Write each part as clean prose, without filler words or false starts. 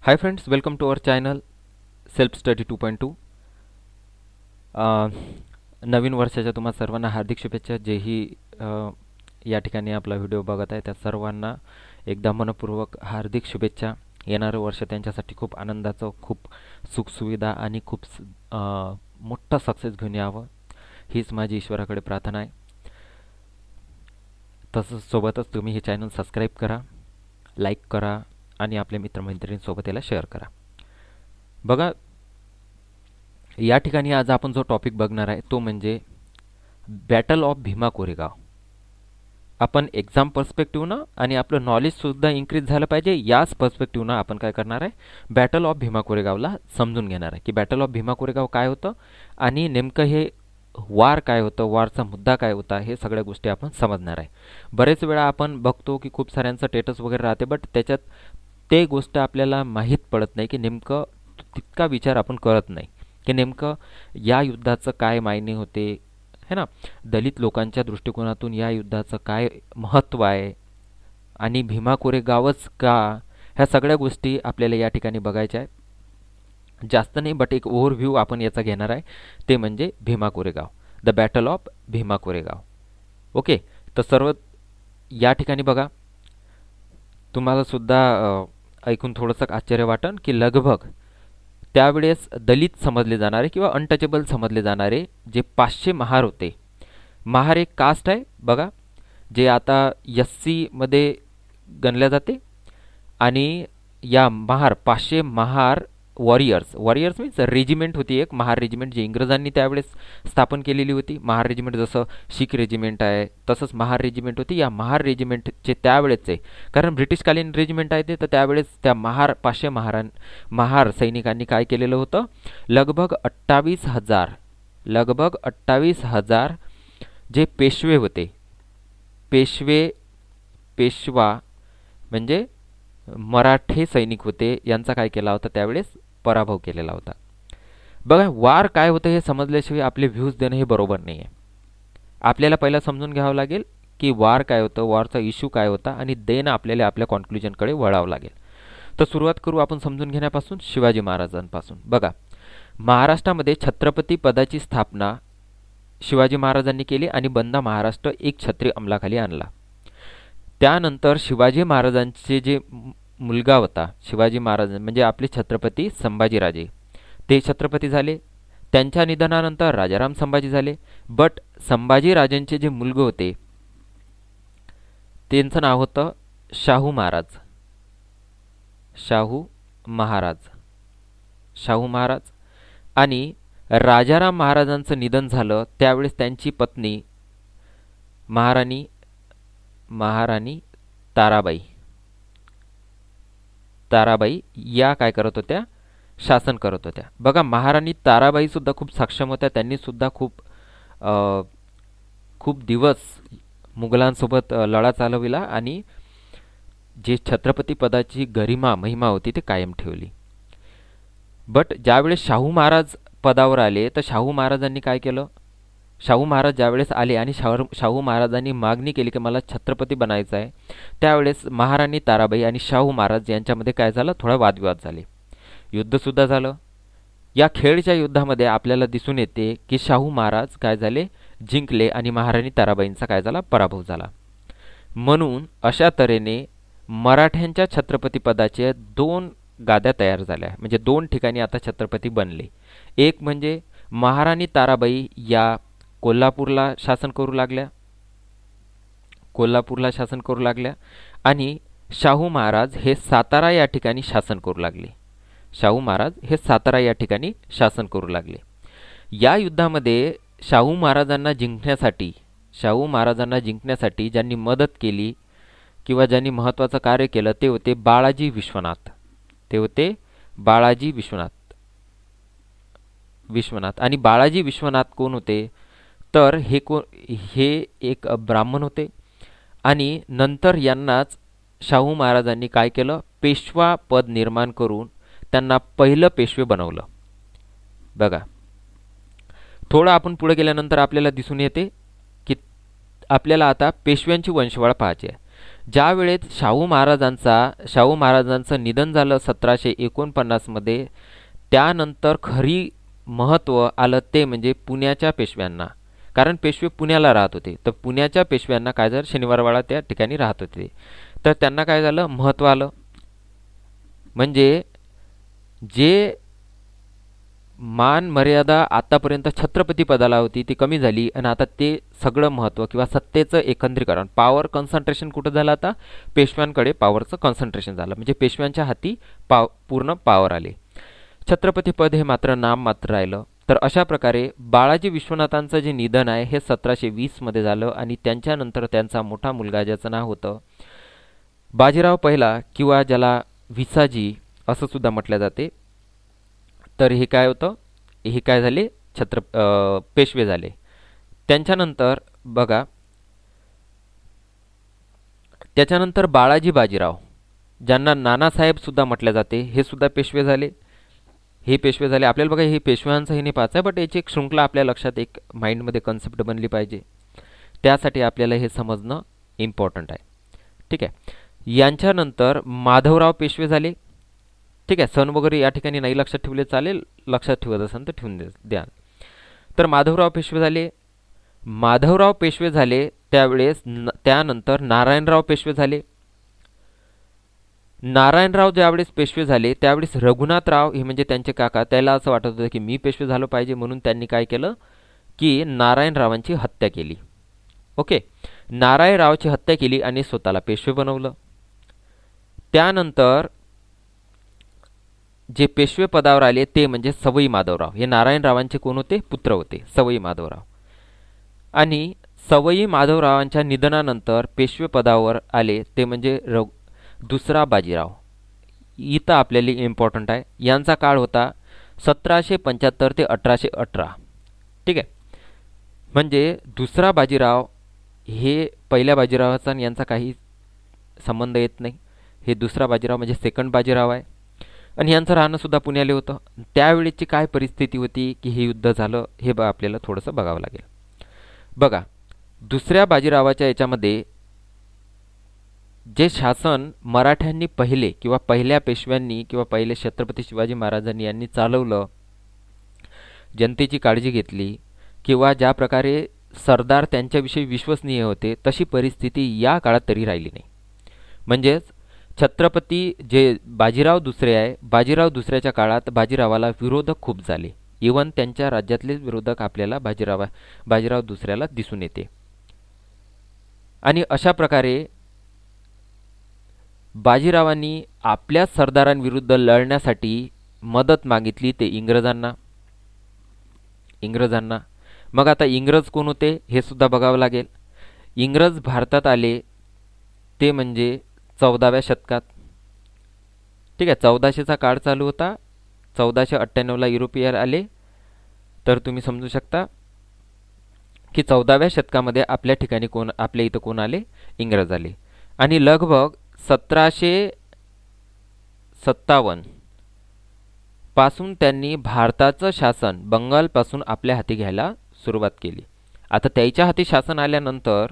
Hi friends, welcome to our channel Self Study 2.2. नवीन वर्षाच्या तुम्हा सर्वांना हार्दिक शुभेच्छा. जेही या ठिकाणी आपला व्हिडिओ बघत आहे त्या सर्वांना एकदा मनपूर्वक हार्दिक शुभेच्छा. येणारं वर्ष त्यांच्यासाठी खूप आनंदाचं, खूप सुखसुविधा आणि खूप मोठा सक्सेस घेऊन यावं हीच माझी ईश्वराकडे प्रार्थना आहे. तसंच सोबतच तुम्ही हे चॅनल सबस्क्राईब करा, लाईक करा आणि आपल्या मित्रमैत्रिणींसोबत याला शेअर करा. बघा, या ठिकाणी आज आपण जो टॉपिक बघणार आहे तो म्हणजे बॅटल ऑफ भीमा कोरेगाव. आपण एक्झाम पर्स्पेक्टिव्हनं आणि आपलं नॉलेजसुद्धा इन्क्रीज झालं पाहिजे याच पर्स्पेक्टिव्हनं आपण काय करणार आहे, बॅटल ऑफ भीमा कोरेगावला समजून घेणार आहे की बॅटल ऑफ भीमा कोरेगाव काय होतं आणि नेमकं हे वार काय होतं, वारचा मुद्दा काय होता, हे सगळ्या गोष्टी आपण समजणार आहे. बरेच वेळा आपण बघतो की खूप साऱ्यांचं स्टेटस वगैरे राहते, बट त्याच्यात ते गोष्ट आपल्याला माहीत पडत नाही की नेमकं तितका विचार आपण करत नाही की नेमकं या युद्धाचं काय मायने होते, है ना. दलित लोकांच्या दृष्टिकोनातून या युद्धाचं काय महत्त्व आहे आणि भीमा कोरेगावच का, ह्या सगळ्या गोष्टी आपल्याला या ठिकाणी बघायच्या आहे. जास्त नाही, बट एक ओव्हरव्ह्यू आपण याचा घेणार आहे, ते म्हणजे Bhima Koregaon, the battle of Bhima Koregaon. Okay, तर सर्व या ठिकाणी बघा, तुम्हाला सुद्धा ऐकून थोडंसं आश्चर्य वाटन की लगभग त्यावेळेस दलित समजले जाणारे किंवा अनटचेबल समजले जाणारे जे 500 महार होते. महार एक कास्ट आहे बघा, जे आता SC मध्ये गणल्या जाते. आणि या Mahar 500 Mahar warriors means regiment होती, एक महार रेजिमेंट जी इंग्रजांनी त्यावेळेस स्थापन केलेली होती. महार रेजिमेंट जसं शीख रेजिमेंट आहे तसंच महार रेजिमेंट होती. या महार रेजिमेंटचे त्यावेळेचे, कारण ब्रिटिशकालीन रेजिमेंट आहे ते, तर त्यावेळेस त्या 500 महार सैनिकांनी काय केलेलं होतं, लगभग 28,000 जे पेशवे होते, पेशवा म्हणजे मराठे सैनिक होते, यांचा काय केला होता त्यावेळेस पराभव केलेला होता. बघा, वार काय होतं हे समजल्याशिवाय आपले व्ह्यूज देणं हे बरोबर नाही आहे. आपल्याला पहिला समजून घ्यावं लागेल की वार काय होतं, वॉरचा इश्यू काय होता, आणि देणं आपल्याला आपल्या कॉन्क्लुजनकडे वळावं लागेल. तर सुरुवात करू आपण समजून घेण्यापासून, शिवाजी महाराजांपासून. बघा, महाराष्ट्रामध्ये छत्रपती पदाची स्थापना शिवाजी महाराजांनी केली आणि बंद महाराष्ट्र एक छत्री अंमलाखाली आणला. त्यानंतर शिवाजी महाराजांचे जे मुलगा होता, शिवाजी महाराज म्हणजे आपले छत्रपती संभाजीराजे, ते छत्रपती झाले. त्यांच्या निधनानंतर राजाराम संभाजी झाले. बट संभाजीराजांचे जे मुलगे होते त्यांचं नाव होतं शाहू महाराज. आणि राजाराम महाराजांचं निधन झालं त्यावेळेस त्यांची पत्नी महाराणी ताराबाई या काय करत होत्या, शासन करत होत्या. बघा, महाराणी ताराबाई सुद्धा खूप सक्षम होत्या. त्यांनी सुद्धा खूप दिवस मुघलांसोबत लढा चालविला आणि जे छत्रपती पदाची महिमा होती ते कायम ठेवली. बट ज्यावेळेस शाहू महाराज पदावर आले तर शाहू महाराजांनी काय केलं, शाहू महाराज ज्यावेळेस आले आणि शाहू महाराजांनी मागणी केली की मला छत्रपती बनायचं आहे, त्यावेळेस महाराणी ताराबाई आणि शाहू महाराज यांच्यामध्ये काय झालं, थोडा वादविवाद झाले. युद्धसुद्धा झालं. या खेळच्या युद्धामध्ये आपल्याला दिसून येते की शाहू महाराज काय झाले, जिंकले आणि महाराणी ताराबाईंचा काय झाला, पराभव झाला. म्हणून अशा तऱ्हेने मराठ्यांच्या छत्रपती पदाचे 2 गाद्या तयार झाल्या, म्हणजे 2 ठिकाणी आता छत्रपती बनले. एक म्हणजे महाराणी ताराबाई या कोल्हापूरला शासन करू लागल्या आणि शाहू महाराज हे सातारा या ठिकाणी शासन करू लागले. या युद्धामध्ये शाहू महाराजांना जिंकण्यासाठी ज्यांनी मदत केली किंवा ज्यांनी महत्त्वाचं कार्य केलं ते होते बाळाजी विश्वनाथ. आणि बाळाजी विश्वनाथ कोण होते, तर हे एक ब्राह्मण होते. आणि नंतर यांनाच शाहू महाराजांनी काय केलं, पेशवा पद निर्माण करून त्यांना पहिलं पेशवे बनवलं. बघा, थोडं आपण पुढे गेल्यानंतर आपल्याला दिसून येते की आपल्याला आता पेशव्यांची वंशवाळ पाहायची आहे. ज्यावेळेस शाहू महाराजांचं निधन झालं 1749मध्ये, त्यानंतर खरी महत्त्व आलं ते म्हणजे पुण्याच्या पेशव्यांना. कारण पेशवे पुण्याला राहत होते, तर पुण्याच्या पेशव्यांना काय झालं, शनिवारवाडा त्या ठिकाणी राहत होते, तर त्यांना काय झालं, महत्त्व आलं. म्हणजे जे मान मर्यादा आतापर्यंत छत्रपती पदाला होती ती कमी झाली आणि आता ते सगळं महत्त्व किंवा सत्तेचं एकत्रीकरण, पॉवर कॉन्सन्ट्रेशन कुठं झालं, आता पेशव्यांकडे पॉवरचं कॉन्सन्ट्रेशन झालं. म्हणजे पेशव्यांच्या हाती पूर्ण पॉवर आले. छत्रपती पद हे मात्र नाम मात्र राहिलं. तर अशा प्रकारे बाळाजी विश्वनाथांचं जे निधन आहे हे 1720मध्ये झालं आणि त्यांच्यानंतर त्यांचा मोठा मुलगा ज्याचं नाव होतं बाजीराव पहिला किंवा ज्याला विसाजी असं सुद्धा म्हटलं जाते. तर हे काय होतं, हे काय झाले, पेशवे झाले. त्यांच्यानंतर बघा, त्याच्यानंतर बाळाजी बाजीराव, ज्यांना नानासाहेब सुद्धा म्हटले जाते, हे सुद्धा पेशवे झाले. हे पेशवे झाले. आपल्याला बघा हे पेशव्यांचं हे नाही पाहायचं आहे, बट याची एक शृंखला आपल्या लक्षात, एक माइंडमध्ये कन्सेप्ट बनली पाहिजे. त्यासाठी आपल्याला हे समजणं इम्पॉर्टंट आहे. ठीक आहे. यांच्यानंतर माधवराव पेशवे झाले. ठीक आहे. सण वगैरे या ठिकाणी नाही लक्षात ठेवले चालेल, लक्षात ठेवत असेल तर ठेवून द्या. तर माधवराव पेशवे झाले. माधवराव पेशवे झाले त्यावेळेस त्यानंतर नारायणराव पेशवे झाले. नारायणराव ज्यावेळेस पेशवे झाले त्यावेळेस रघुनाथराव हे म्हणजे त्यांचे काका, त्याला असं वाटत होतं की मी पेशवे झालो पाहिजे, म्हणून त्यांनी काय केलं की नारायणरावांची हत्या केली. ओके. नारायणरावची हत्या केली आणि स्वतःला पेशवे बनवलं. त्यानंतर जे पेशवे पदावर आले ते म्हणजे सवई माधवराव. हे नारायणरावांचे कोण होते, पुत्र होते, सवई माधवराव. आणि सवई माधवरावांच्या निधनानंतर पेशवे पदावर आले ते म्हणजे दुसरा बाजीराव. इथं आपल्याला इम्पॉर्टंट आहे. यांचा काळ होता 1775 ते 1818. ठीक आहे. म्हणजे दुसरा बाजीराव हे पहिल्या बाजीरावाचा आणि यांचा काही संबंध येत नाही. हे दुसरा बाजीराव म्हणजे सेकंड बाजीराव आहे. आणि यांचं राहणंसुद्धा पुण्याले होतं. त्यावेळेची काय परिस्थिती होती की हे युद्ध झालं हे आपल्याला थोडंसं बघावं लागेल. बघा, दुसऱ्या बाजीरावाच्या याच्यामध्ये जे शासन मराठ्यांनी पहिले किंवा पहिल्या पेशव्यांनी किंवा पहिले छत्रपती शिवाजी महाराजांनी यांनी चालवलं, जनतेची काळजी घेतली किंवा ज्या प्रकारे सरदार त्यांच्याविषयी विश्वसनीय होते, तशी परिस्थिती या काळात तरी राहिली नाही. म्हणजेच छत्रपती जे बाजीराव दुसरे आहे, बाजीराव दुसऱ्याच्या काळात बाजीरावाला विरोधक खूप झाले. इवन त्यांच्या राज्यातले विरोधक आपल्याला बाजीराव दुसऱ्याला दिसून येते. आणि अशा प्रकारे बाजीरावांनी आपल्या सरदारांविरुद्ध लढण्यासाठी मदत मागितली ते इंग्रजांना. मग आता इंग्रज कोण होते हे सुद्धा बघावं लागेल. इंग्रज भारतात आले ते म्हणजे 14व्या शतकात. ठीक आहे. 1400चा काळ चालू होता. 1498ला युरोपियन आले. तर तुम्ही समजू शकता की 14व्या शतकामध्ये आपल्या ठिकाणी आपल्या इथं कोण आले, इंग्रज आले. आणि लगभग 1757 पासून त्यांनी भारताचं शासन बंगालपासून आपल्या हाती घ्यायला सुरुवात केली. आता त्याच्या हाती शासन आल्यानंतर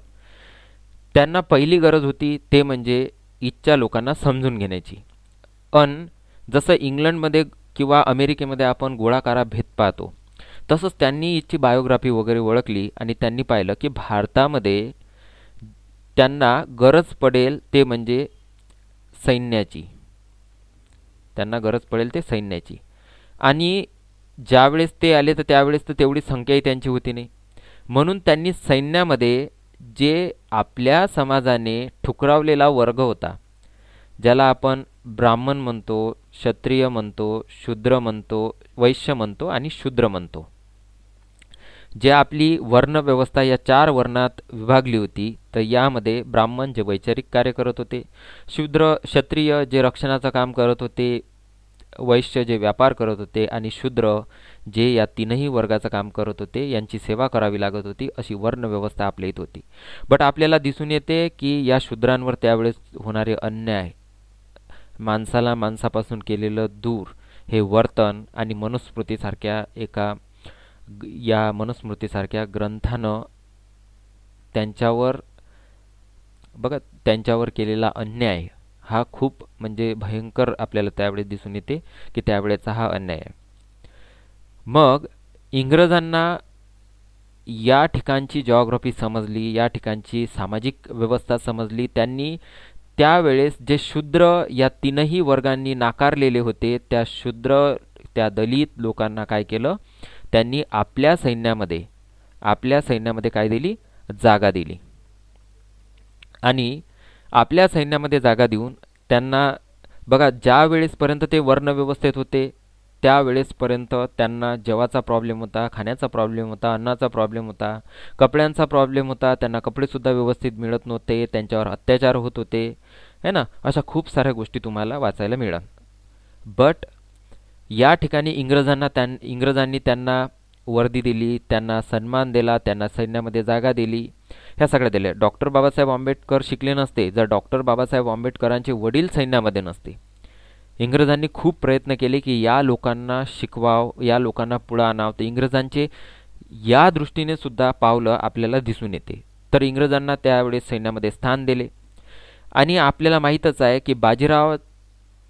त्यांना पहिली गरज होती ते म्हणजे इथच्या लोकांना समजून घेण्याची. जसं इंग्लंडमध्ये किंवा अमेरिकेमध्ये आपण गोळाकारा भेद पाहतो, तसंच त्यांनी इथची बायोग्राफी वगैरे ओळखली आणि त्यांनी पाहिलं की भारतामध्ये त्यांना गरज पडेल ते म्हणजे सैन्याची. आणि ज्यावेळेस ते आले तर त्यावेळेस तर तेवढी संख्याही त्यांची होती नाही. म्हणून त्यांनी सैन्यामध्ये जे आपल्या समाजाने ठुकरावलेला वर्ग होता, ज्याला आपण ब्राह्मण म्हणतो, क्षत्रिय म्हणतो, शूद्र म्हणतो, वैश्य म्हणतो आणि शूद्र म्हणतो, जे आपली वर्णव्यवस्था या 4 वर्णात विभागली होती, तर यामध्ये ब्राह्मण जे वैचारिक कार्य करत होते, क्षत्रिय जे रक्षणाचं काम करत होते, वैश्य जे व्यापार करत होते आणि शूद्र जे या 3ही वर्गाचं काम करत होते, यांची सेवा करावी लागत होती, अशी वर्णव्यवस्था आपल्या इथं होती. बट आपल्याला दिसून येते की या शूद्रांवर त्यावेळेस होणारे अन्याय, माणसाला माणसापासून केलेलं दूर हे वर्तन आणि मनुस्मृतीसारख्या ग्रंथानं त्यांच्यावर बघा त्यांच्यावर केलेला अन्याय हा खूप म्हणजे भयंकर आपल्याला त्यावेळेस दिसून येते की त्यावेळेचा हा अन्याय आहे. मग इंग्रजांना या ठिकाणची जॉग्राफी समजली, या ठिकाणची सामाजिक व्यवस्था समजली. त्यांनी त्यावेळेस जे शूद्र या तीनही वर्गांनी नाकारलेले होते त्या शूद्र, त्या दलित लोकांना काय केलं, त्यांनी आपल्या सैन्यामध्ये काय दिली, जागा दिली. आणि आपल्या सैन्यामध्ये जागा देऊन त्यांना बघा, ज्या वेळेसपर्यंत ते वर्णव्यवस्थेत होते त्यावेळेसपर्यंत त्यांना जेवाचा प्रॉब्लेम होता, खाण्याचा प्रॉब्लेम होता, अन्नाचा प्रॉब्लेम होता, कपड्यांचा प्रॉब्लेम होता, त्यांना कपडेसुद्धा व्यवस्थित मिळत नव्हते, त्यांच्यावर अत्याचार होत होते, है ना. अशा खूप साऱ्या गोष्टी तुम्हाला वाचायला मिळतात. बट या ठिकाणी इंग्रजांनी त्यांना वर्दी दिली, त्यांना सन्मान दिला, त्यांना सैन्यामध्ये जागा दिली, ह्या सगळ्या दिल्या. डॉक्टर बाबासाहेब आंबेडकर शिकले नसते जर डॉक्टर बाबासाहेब आंबेडकरांचे वडील सैन्यामध्ये नसते. इंग्रजांनी खूप प्रयत्न केले की या लोकांना शिकवाव, या लोकांना पुढं आणावं. तर इंग्रजांचे या दृष्टीने सुद्धा पावलं आपल्याला दिसून येते. तर इंग्रजांना त्यावेळेस सैन्यामध्ये स्थान दिले. आणि आपल्याला माहीतच आहे की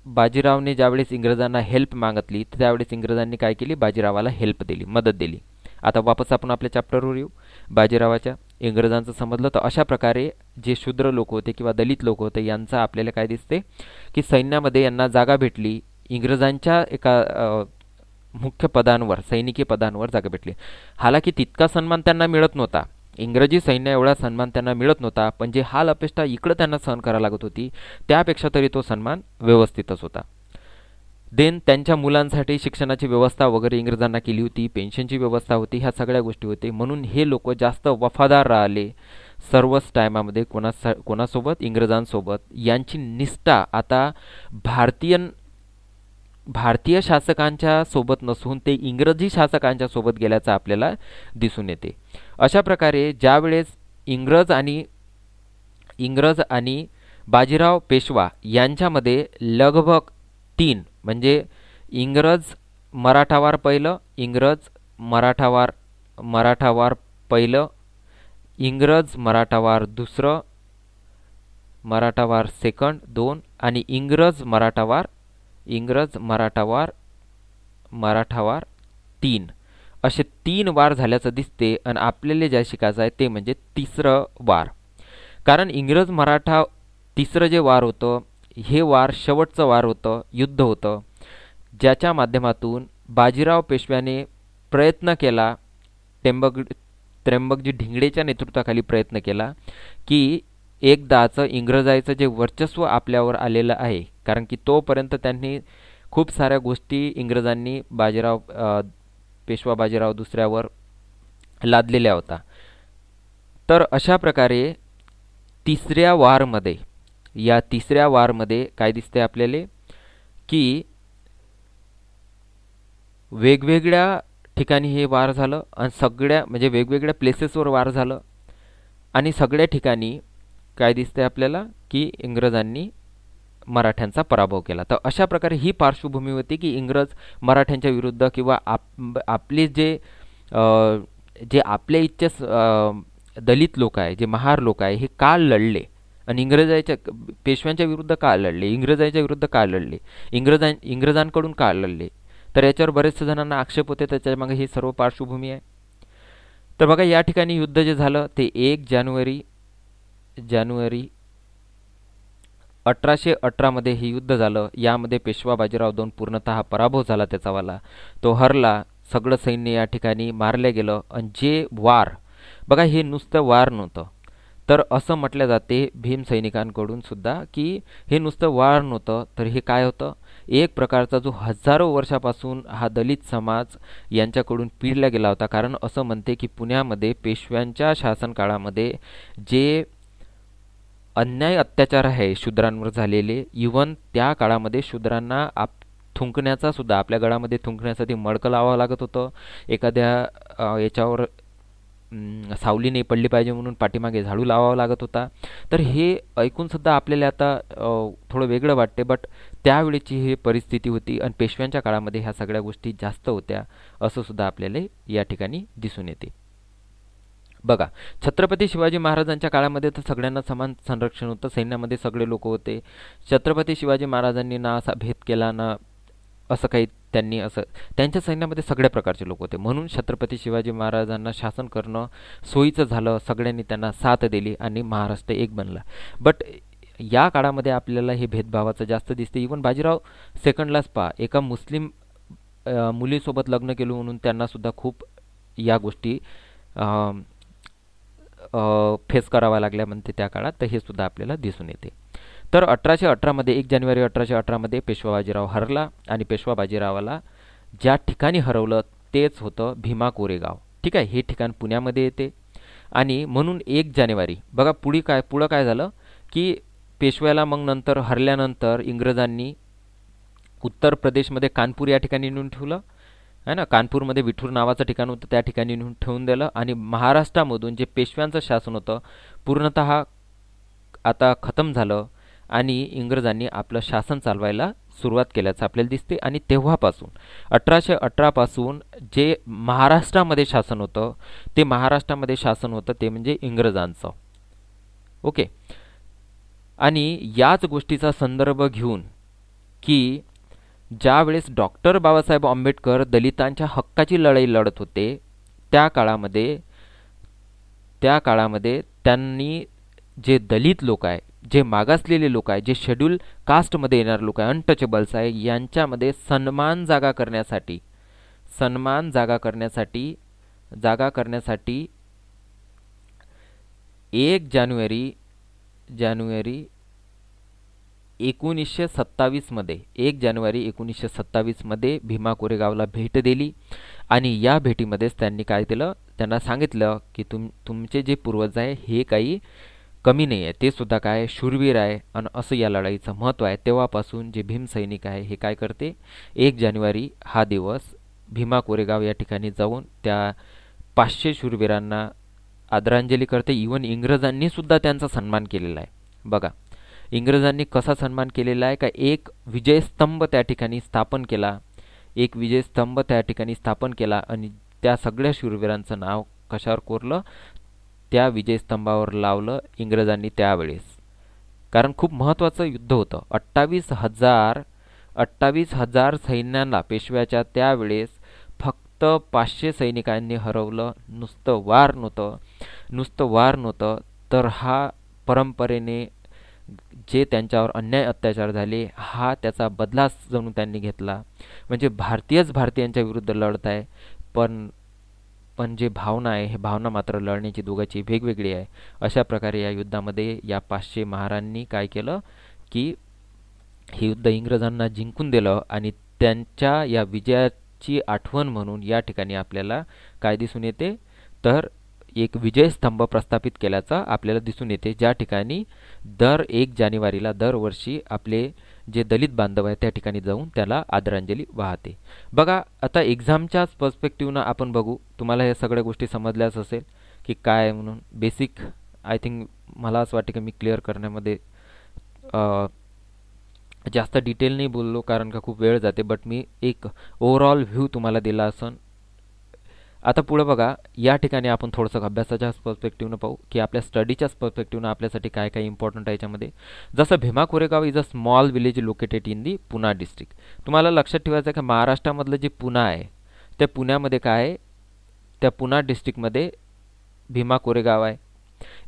बाजीरावने ज्यावेळेस इंग्रजांना हेल्प मागितली त्यावेळेस इंग्रजांनी काय केली, बाजीरावाला हेल्प दिली, मदत दिली. आता वापस आपण आपल्या चॅप्टरवर येऊ. बाजीरावाच्या इंग्रजांचं समजलं तर अशा प्रकारे जे शूद्र लोक होते किंवा दलित लोक होते यांचं आपल्याला काय दिसते की सैन्यामध्ये यांना जागा भेटली. इंग्रजांच्या एका मुख्य पदांवर, सैनिकी पदांवर जागा भेटली. हालाकी तितका सन्मान त्यांना मिळत नव्हता, इंग्रजी सैन्य एवढा सन्मान त्यांना मिळत नव्हता, पण जे हाल अपेष्टा इकडं त्यांना सहन करावं लागत होती त्यापेक्षा तरी तो सन्मान व्यवस्थितच होता. देन त्यांच्या मुलांसाठी शिक्षणाची व्यवस्था वगैरे इंग्रजांना केली होती, पेन्शनची व्यवस्था होती, ह्या सगळ्या गोष्टी होती. म्हणून हे लोक जास्त वफादार राहिले सर्वच टायमामध्ये कोणासोबत, इंग्रजांसोबत. यांची निष्ठा आता भारतीय शासकांच्या सोबत नसून ते इंग्रजी शासकांच्या सोबत गेल्याचं आपल्याला दिसून येते. अशा प्रकारे ज्यावेळेस इंग्रज आणि बाजीराव पेशवा यांच्यामध्ये लगभग 3 म्हणजे इंग्रज मराठावार पहिलं, इंग्रज मराठावार दुसरं, मराठावार सेकंड 2 आणि इंग्रज मराठावार 3 असे 3 वार झाल्याचं दिसते. आणि आपल्याला ज्या शिकायचं आहे ते म्हणजे तिसरं वार. कारण इंग्रज मराठा तिसरं जे वार होतं हे वार शेवटचं वार होतं, युद्ध होतं, ज्याच्या माध्यमातून बाजीराव पेशव्याने प्रयत्न केला, त्र्यंबकजी ढिंगडेच्या नेतृत्वाखाली प्रयत्न केला की एकदाचं इंग्रजांचं जे वर्चस्व आपल्यावर आलेलं आहे, कारण की तोपर्यंत त्यांनी खूप साऱ्या गोष्टी इंग्रजांनी पेशवा बाजीराव दुसऱ्यावर लादलेल्या होता. तर अशा प्रकारे तिसऱ्या वारमध्ये काय दिसते आपल्याला की वेगवेगळ्या ठिकाणी हे वार झालं आणि सगळ्या म्हणजे वेगवेगळ्या प्लेसेसवर वार झालं आणि सगळ्या ठिकाणी काय दिसते आपल्याला की इंग्रजांनी मराठ्यांचा पराभव केला. तर अशा प्रकारे ही पार्श्वभूमी होती की इंग्रज मराठ्यांच्या विरुद्ध किंवा आपले जे आपल्या इच्छे दलित लोक आहे, जे महार लोक आहे, हे का लढले आणि पेशव्यांच्या विरुद्ध का लढले, इंग्रजांच्या विरुद्ध का लढले, इंग्रजांकडून का लढले. तर याच्यावर बरेचसे जणांना आक्षेप होते, त्याच्यामागे ही सर्व पार्श्वभूमी आहे. तर बघा या ठिकाणी युद्ध जे झालं ते 1 जानेवारी 1818 मध्ये हे युद्ध झालं. यामध्ये पेशवा बाजीराव 2 पूर्णतः पराभव झाला, त्याचावाला तो हरला, सगळं सैन्य या ठिकाणी मारलं गेलं. आणि जे वार बघा हे नुसतं वार नव्हतं, तर असं म्हटलं जाते भीम सैनिकांकडून सुद्धा की हे नुसतं वार नव्हतं, तर हे काय होतं, एक प्रकारचा जो हजारो वर्षापासून हा दलित समाज यांच्याकडून पिळला गेला होता. कारण असं म्हणते की पुण्यामध्ये पेशव्यांच्या शासनकाळामध्ये जे अन्याय अत्याचार आहे शूद्रांवर झालेले, इवन त्या काळामध्ये शूद्रांना थुंकण्याचा सुद्धा, आपल्या गळामध्ये थुंकण्यासाठी मडकं लावावं लागत होतं, एखाद्या याच्यावर सावली नाही पडली पाहिजे म्हणून पाठीमागे झाडू लावावा लागत होता. तर हे ऐकून सुद्धा आपल्याला आता थोडं वेगळं वाटते, बट त्यावेळेची ही परिस्थिती होती आणि पेशव्यांच्या काळामध्ये ह्या सगळ्या गोष्टी जास्त होत्या असं सुद्धा आपल्याला या ठिकाणी दिसून येते. बघा, छत्रपती शिवाजी महाराजांच्या काळामध्ये तर सगळ्यांना समान संरक्षण होतं, सैन्यामध्ये सगळे लोक होते. छत्रपती शिवाजी महाराजांनी ना असा भेद केला ना असं काही त्यांनी असं, त्यांच्या सैन्यामध्ये सगळ्या प्रकारचे लोक होते, म्हणून छत्रपती शिवाजी महाराजांना शासन करणं सोयीचं झालं. सगळ्यांनी त्यांना साथ दिली आणि महाराष्ट्र एक बनला. बट या काळामध्ये आपल्याला हे भेदभावाचं जास्त दिसते. इवन बाजीराव सेकंडलाच पहा, एका मुस्लिम मुलीसोबत लग्न केलं म्हणून त्यांना सुद्धा खूप या गोष्टी फेस कराव्या लागल्या म्हणते त्या काळात. तर हे सुद्धा आपल्याला दिसून येते. तर 1818मध्ये 1 जानेवारी 1818मध्ये पेशवा बाजीराव हरला आणि पेशवा बाजीरावाला ज्या ठिकाणी हरवलं तेच होतं भीमा कोरेगाव. ठीक आहे, हे ठिकाण पुण्यामध्ये येते. आणि म्हणून 1 जानेवारी बघा पुढं काय झालं की पेशव्याला मग नंतर हरल्यानंतर इंग्रजांनी उत्तर प्रदेशमध्ये कानपूर या ठिकाणी नेऊन ठेवलं आहे ना. कानपूरमध्ये विठूर नावाचं ठिकाण होतं, त्या ठिकाणी नेऊन ठेवून दिलं. आणि महाराष्ट्रामधून जे पेशव्यांचं शासन होतं पूर्णतः आता खतम झालं आणि इंग्रजांनी आपलं शासन चालवायला सुरुवात केल्याचं आपल्याला दिसते. आणि तेव्हापासून 1818 पासून जे महाराष्ट्रामध्ये शासन होतं ते म्हणजे इंग्रजांचं. ओके. आणि याच गोष्टीचा संदर्भ घेऊन की ज्यावेळेस डॉक्टर बाबासाहेब आंबेडकर दलितांच्या हक्काची लढाई लढत होते त्या काळामध्ये त्यांनी जे दलित लोक आहे, जे मागासलेले लोक आहे, जे शेड्यूल कास्टमध्ये येणारे लोक आहे, अनटचेबल्स आहे, यांच्यामध्ये सन्मान जागा करण्यासाठी 1 जानेवारी 1927 मध्ये भीमा कोरेगावला भेट दिली. आणि या भेटीमध्येच त्यांनी काय केलं, त्यांना सांगितलं की तुमचे जे पूर्वज आहे हे काही कमी नाही आहे, ते सुद्धा काय शूरवीर आहे आणि असं या लढाईचं महत्त्व आहे. तेव्हापासून जे भीमसैनिक आहे हे काय करते, 1 जानेवारी हा दिवस भीमा कोरेगाव या ठिकाणी जाऊन त्या 500 शूरवीरांना आदरांजली करते. इवन इंग्रजांनी सुद्धा त्यांचा सन्मान केलेला आहे. बघा, इंग्रजांनी कसा सन्मान केलेला आहे का, एक विजयस्तंभ त्या ठिकाणी स्थापन केला आणि त्या सगळ्या शूरवीरांचं नाव कशावर कोरलं, त्या विजयस्तंभावर लावलं इंग्रजांनी त्यावेळेस. कारण खूप महत्त्वाचं युद्ध होतं. 28,000 सैन्यांना पेशव्याच्या त्यावेळेस फक्त 500 सैनिकांनी हरवलं. नुसतं वार नव्हतं तर हा परंपरेने जे त्यांच्यावर अन्याय अत्याचार झाले हा त्याचा बदला जणू त्यांनी घेतला. म्हणजे भारतीयांच्या विरुद्ध लढत आहे, पण जे भावना आहे हे भावना मात्र लढण्याची दोघांची वेगवेगळी आहे. अशा प्रकारे या युद्धामध्ये या 500 महारांनी काय केलं की हे युद्ध इंग्रजांना जिंकून दिलं. आणि त्यांच्या या विजयाची आठवण म्हणून या ठिकाणी आपल्याला काय दिसून येते, तर एक विजयस्तंभ प्रस्थापित केल्याचा आपल्याला दिसून येते, ज्या ठिकाणी दर 1 जानेवारीला दरवर्षी आपले जे दलित बांधव आहे त्या ठिकाणी जाऊन त्याला आदरांजली वाहते. बघा, आता एक्झामच्याच पर्स्पेक्टिव्हनं आपण बघू. तुम्हाला या सगळ्या गोष्टी समजल्याच असेल की काय म्हणून. बेसिक आय थिंक मला असं वाटतं की मी क्लिअर करण्यामध्ये जास्त डिटेल नाही बोललो कारण का खूप वेळ जाते, बट मी एक ओव्हरऑल व्ह्यू तुम्हाला दिला असन. आता पुढे बघा, या ठिकाणी आपण थोडंसं अभ्यासाच्याच पर्स्पेक्टिव्हनं पाहू की आपल्या स्टडीच्याच पर्स्पेक्टिव्हनं आपल्यासाठी काय काय इम्पॉर्टंट आहे याच्यामध्ये. जसं Bhima Koregaon is a small village located in the Pune district. तुम्हाला लक्षात ठेवायचं आहे की महाराष्ट्रामधलं जे पुणा आहे त्या पुण्यामध्ये काय आहे, त्या पुणा डिस्ट्रिक्टमध्ये भीमा कोरेगाव आहे.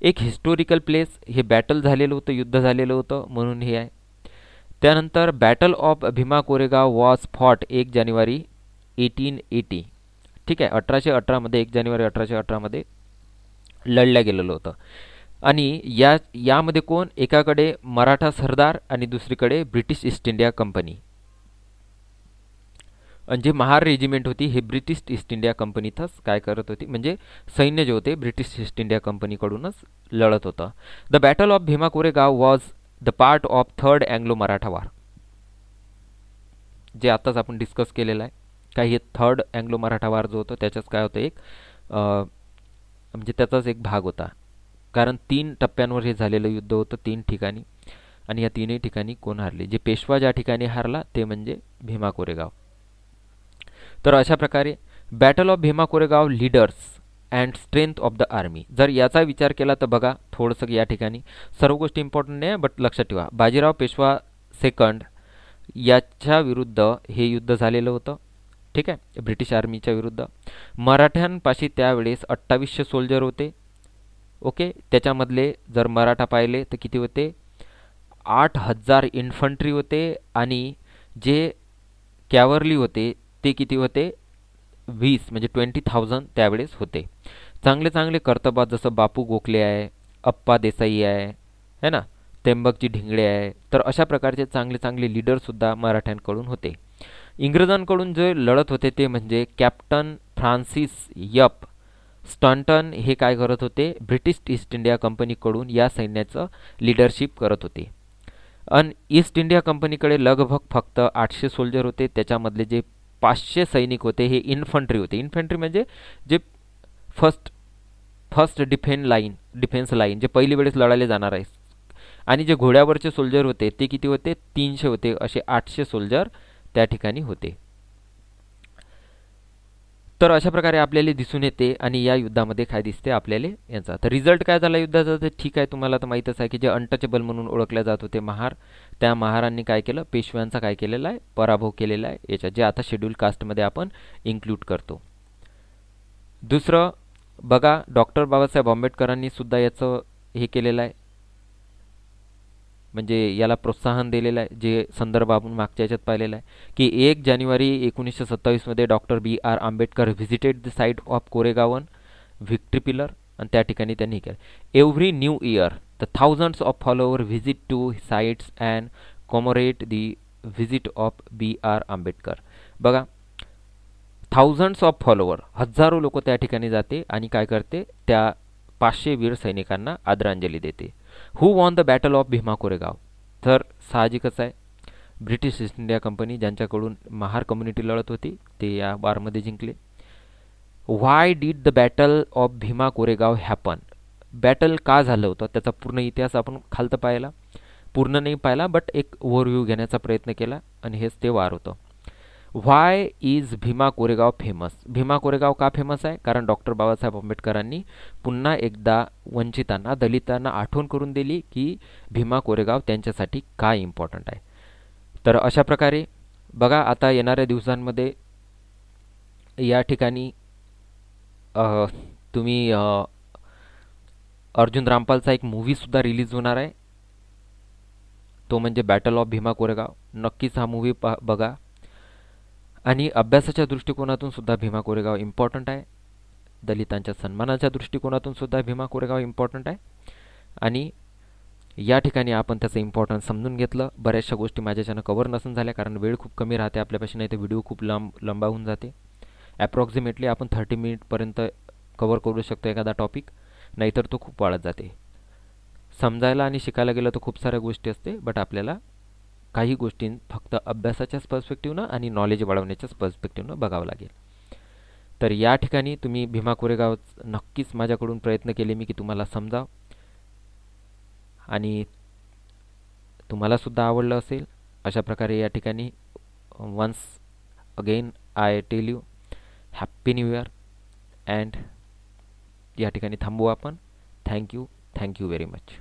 एक हिस्टोरिकल प्लेस, हे बॅटल झालेलं होतं, युद्ध झालेलं होतं म्हणून हे आहे. त्यानंतर battle of Bhima Koregaon was fought 1 जानेवारी 1880. ठीक आहे, 1818मध्ये 1 जानेवारी 1818मध्ये लढल्या गेलेलं होतं. आणि यामध्ये कोण, एकाकडे मराठा सरदार आणि दुसरीकडे ब्रिटिश ईस्ट इंडिया कंपनी. आणि जे महार रेजिमेंट होती हे ब्रिटिश ईस्ट इंडिया कंपनीतच काय करत होती, म्हणजे सैन्य जे होते ब्रिटिश ईस्ट इंडिया कंपनीकडूनच लढत होतं. The battle of Bhima Koregaon was the part of 3rd Anglo Maratha वार, जे आताच आपण डिस्कस केलेलं आहे. काय हे 3rd अँग्लो मराठा वार जो होता त्याच्याच काय होतं, एक म्हणजे त्याचाच एक भाग होता. कारण 3 टप्प्यांवर हे झालेलं युद्ध होतं 3 ठिकाणी. आणि या 3ही ठिकाणी कोण हारले, जे पेशवा ज्या ठिकाणी हारला ते म्हणजे भीमा कोरेगाव. तर अशा प्रकारे battle of Bhima Koregaon leaders and strength of the army. जर याचा विचार केला तर बघा थोडंसं या ठिकाणी सर्व गोष्टी इम्पॉर्टंट नाही, बट लक्षात ठेवा बाजीराव पेशवा सेकंड याच्या विरुद्ध हे युद्ध झालेलं होतं. ठीक आहे, ब्रिटिश आर्मीच्या विरुद्ध. मराठ्यांपाशी त्यावेळेस 2800 सोल्जर होते. ओके, त्याच्यामधले जर मराठा पाहिले तर किती होते, 8000 इन्फंट्री होते आणि जे कॅव्हरली होते ते किती होते, 20 म्हणजे 20,000 त्यावेळेस होते. चांगले चांगले कर्तबाज जसं बापू गोखले आहे, अप्पा देसाई आहे, है ना, त्र्यंबकजी ढिंगळे आहे. तर अशा प्रकारचे चांगले चांगले लीडरसुद्धा मराठ्यांकडून होते. इंग्रजांकडून जे लढत होते ते म्हणजे कॅप्टन फ्रान्सिस यप स्टॉन्टन हे काय करत होते, ब्रिटिश ईस्ट इंडिया कंपनीकडून या सैन्याचं लीडरशिप करत होते. आणि ईस्ट इंडिया कंपनीकडे लगभग फक्त 800 सोल्जर होते. त्याच्यामधले जे 500 सैनिक होते हे इन्फंट्री होते. इन्फंट्री म्हणजे जे फर्स्ट डिफेन्स लाईन जे पहिली वेळेस लढायला जाणार आहे. आणि जे घोड्यावरचे सोल्जर होते ते किती होते, 300 होते. असे 800 सोल्जर त्या ठिकाणी होते. तर अशा प्रकारे आपल्याला दिसून येते. आणि या युद्धामध्ये काय दिसते आपल्याला यांचा. तर रिझल्ट काय झाला युद्धाचा, तर ठीक आहे तुम्हाला तर माहीतच आहे की जे अनटचेबल म्हणून ओळखले जात होते महार, त्या महारांनी काय केलं, पेशव्यांचा काय केलेला आहे, पराभव केलेला आहे याच्या, जे आता शेड्यूल कास्टमध्ये आपण इन्क्लूड करतो. दुसरं बघा, डॉक्टर बाबासाहेब आंबेडकरांनी सुद्धा याचं हे केलेलं आहे, म्हणजे याला प्रोत्साहन दिलेलं आहे. जे संदर्भ आपण मागच्या याच्यात पाहिलेला आहे की 1 जानेवारी 1927 doctor B.R. Ambedkar visited the site of Koregaon victory pillar, आणि त्या ठिकाणी त्यांनी केलं. Every new year the thousands of follower visit to sites and commemorate the visit of B.R. Ambedkar. बघा, थाउजंड्स ऑफ फॉलोअर, हजारो लोक त्या ठिकाणी जाते आणि काय करते, त्या 500 वीर सैनिकांना आदरांजली देते. Who won the battle of Bhima Koregaon, तर साहजिकच आहे ब्रिटिश ईस्ट इंडिया कंपनी ज्यांच्याकडून महार कम्युनिटी लढत होती ते या वारमध्ये जिंकले. Why did the battle of Bhima Koregaon happen, battle का झालं होतं त्याचा पूर्ण इतिहास आपण खालतं पाहिला, पूर्ण नाही पाहिला बट एक ओव्हरव्ह्यू घेण्याचा प्रयत्न केला आणि हेच ते वार होतं. व्हाय इज भीमा कोरेगाव फेमस, भीमा कोरेगाव का फेमस आहे, कारण डॉक्टर बाबासाहेब आंबेडकरांनी पुन्हा एकदा वंचितांना, दलितांना आठवण करून दिली की भीमा कोरेगाव त्यांच्यासाठी काय इम्पॉर्टंट आहे. तर अशा प्रकारे बघा आता येणाऱ्या दिवसांमध्ये या ठिकाणी तुम्ही अर्जुन रामपालचा एक मूवीसुद्धा रिलीज होणार आहे, तो म्हणजे बॅटल ऑफ भीमा कोरेगाव. नक्कीच हा मूवी बघा. आणि अभ्यासाच्या दृष्टिकोनातून सुद्धा भीमा कोरेगाव इम्पॉर्टंट आहे, दलितांच्या सन्मानाच्या दृष्टिकोनातून सुद्धा भीमा कोरेगाव इम्पॉर्टंट आहे. आणि या ठिकाणी आपण त्याचं इम्पॉर्टन्स समजून घेतलं. बऱ्याचशा गोष्टी माझ्याच्यानं कवर नसून झाल्या कारण वेळ खूप कमी राहते आपल्यापाशी, नाही तर व्हिडिओ खूप लंबा होऊन जाते. ॲप्रॉक्सिमेटली आपण 30 मिनिटपर्यंत कवर करू शकतो एखादा टॉपिक, नाहीतर तो खूप वाढत जाते. समजायला आणि शिकायला गेलं तर खूप साऱ्या गोष्टी असते, बट आपल्याला काही गोष्टी फक्त अभ्यासाच्याच पर्स्पेक्टिव्हनं आणि नॉलेज वाढवण्याच्याच पर्स्पेक्टिव्हनं बघावं लागेल. तर या ठिकाणी तुम्ही भीमा कोरेगाव नक्कीच माझ्याकडून प्रयत्न केले मी की तुम्हाला समजाव आणि तुम्हालासुद्धा आवडलं असेल. अशा प्रकारे या ठिकाणी once again I tell you happy new year. And या ठिकाणी थांबू आपण. Thank you very much.